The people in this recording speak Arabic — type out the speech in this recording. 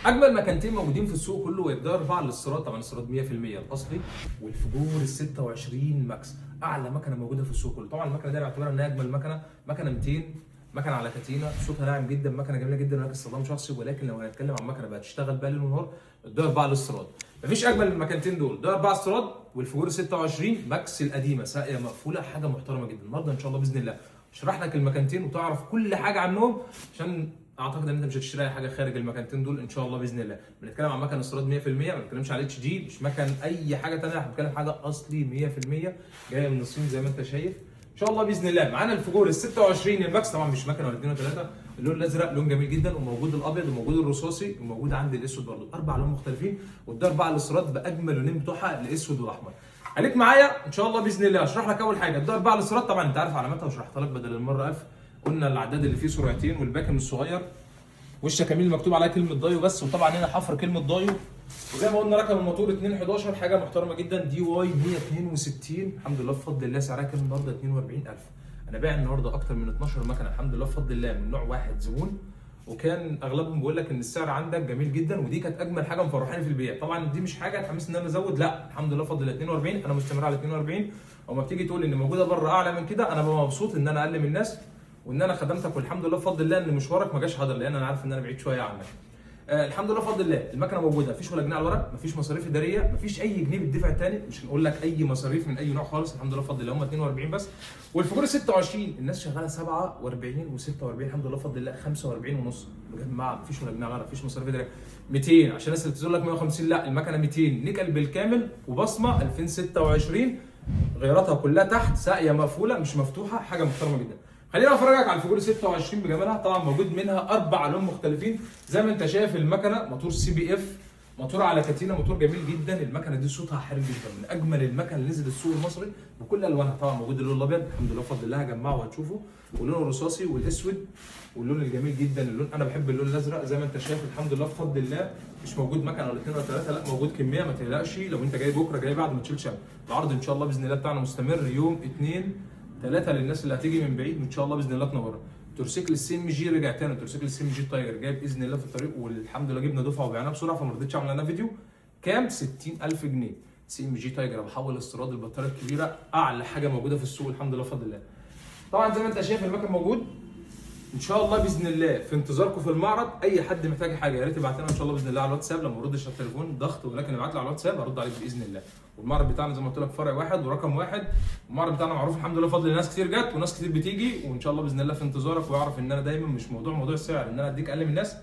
اجمل مكانتين موجودين في السوق كله ويبدأ 4 الاستيراد، طبعا الاستيراد 100% الاصلي، والفجور ال 26 ماكس، اعلى مكنه موجوده في السوق كله. طبعا المكنه دي بعتبرها انها اجمل مكنه 200، مكنه على كاتينا، صوتها ناعم جدا، مكنه جميله جدا ولكن استخدام شخصي. ولكن لو هنتكلم عن مكنه بقى تشتغل بقى ليل ونهار، الدور 4 الاستيراد. مفيش اجمل من المكانتين دول، دور 4 استيراد والفجور ال 26 ماكس القديمه ساقيه مقفوله، حاجه محترمه جدا. النهارده ان شاء الله باذن الله اشرح لك المكانتين وتعرف كل حاجه عنهم، عشان اعتقد ان انت مش هتشتري اي حاجه خارج المكانتين دول ان شاء الله باذن الله. بنتكلم عن مكن استيراد 100%، ما بنتكلمش على اتش دي، مش مكن اي حاجه ثانيه، احنا بنتكلم حاجه اصلي 100% جايه من الصين زي ما انت شايف ان شاء الله باذن الله. معانا الفجور ال 26 الماكس، طبعا مش مكنه ولا اثنين ولا ثلاثه، اللون الازرق لون جميل جدا، وموجود الابيض وموجود الرصاصي وموجود عند الاسود برضه، اربع لون مختلفين، وده اربع الاستيراد باجمل لونين بتوعها الاسود والاحمر. خليك معايا ان شاء الله باذن الله. اشرح لك اول حاجه الدار 4 الاستيراد، طبعا انت عارف علاماتها وشرحتها لك بدل المره 1000. قلنا العداد اللي فيه سرعتين والباكن الصغير، وش كميل مكتوب عليها كلمه دايو بس، وطبعا هنا حفر كلمه دايو. وزي ما قلنا رقم الموتور 211، حاجه محترمه جدا، دي واي 162 الحمد لله بفضل الله. سعرها كام النهارده؟ 42000. انا بايع النهارده اكتر من 12 مكنه الحمد لله بفضل الله من نوع واحد زبون، وكان اغلبهم بيقول لك ان السعر عندك جميل جدا، ودي كانت اجمل حاجه مفرحاني في البيع. طبعا دي مش حاجه تحمسني ان انا ازود، لا الحمد لله بفضل الله 42 انا مستمر على 42. وما بتيجي تقول ان موجوده بره اعلى من كده انا ببقى مبسوط ان انا اقل من الناس، وان انا خدمتك، والحمد لله بفضل الله ان مشوارك ما جاش هدر، لان انا عارف ان انا بعيد شويه عنك. الحمد لله بفضل الله المكنه موجوده، مفيش ولا جنيه على الورق، مفيش مصاريف اداريه، مفيش اي جنيه بيدفع تاني، مش هنقول لك اي مصاريف من اي نوع خالص، الحمد لله بفضل الله هم 42 بس. والفجور 26 الناس شغاله 47 و46 الحمد لله بفضل الله 45 ونص مجمعه، مفيش ولا جنيه على الورق، مفيش مصاريف اداريه. 200 عشان الناس اللي تقول لك 150، لا المكنه 200 نيكل بالكامل وبصمه 2026، غيراتها كلها تحت ساقيه مقفوله مش مفتوحه، حاجه محترمه جدا. خلينا افرجك على الفجور 26 بجمالها. طبعا موجود منها 4 الوان مختلفين زي ما انت شايف. المكنه موتور سي بي اف، موتور على كاتينا، موتور جميل جدا. المكنه دي صوتها حلو جدا، من اجمل المكن اللي نزل السوق المصري بكل الوانها. طبعا موجود اللون الابيض الحمد لله بفضل الله هجمعه وهتشوفه، واللون الرصاصي والاسود، واللون الجميل جدا اللون، انا بحب اللون الازرق زي ما انت شايف الحمد لله بفضل الله. مش موجود مكنه ولا اثنين ولا ثلاثه، لا موجود كميه ما تقلقش. لو انت جاي بكره جاي بعد ما تشيلش هم. العرض ان شاء الله باذن الله بتاعنا مستمر يوم 2 3 للناس اللي هتيجي من بعيد، وان شاء الله باذن الله تنورنا. تورسيكل السي ام جي رجع تاني، تورسيكل السي ام جي التايجر جاي باذن الله في الطريق، والحمد لله جبنا دفعه وبعناها بسرعه فما رضيتش اعمل لنا فيديو. كام؟ 60000 جنيه. سي ام جي تايجر بحول استيراد، البطاريه الكبيره اعلى حاجه موجوده في السوق الحمد لله بفضل الله. طبعا زي ما انت شايف المكن موجود ان شاء الله باذن الله في انتظاركم في المعرض. اي حد محتاج حاجه يا ريت يبعت لنا ان شاء الله باذن الله على الواتساب، لما ما اردش على التليفون ضغط، ولكن ابعت لي على الواتساب هرد عليك باذن الله. والمعرض بتاعنا زي ما قلت لك فرع واحد ورقم واحد، والمعرض بتاعنا معروف الحمد لله بفضل ناس كتير جت وناس كتير بتيجي، وان شاء الله باذن الله في انتظارك. واعرف ان انا دايما مش موضوع السعر ان انا اديك اقل من الناس.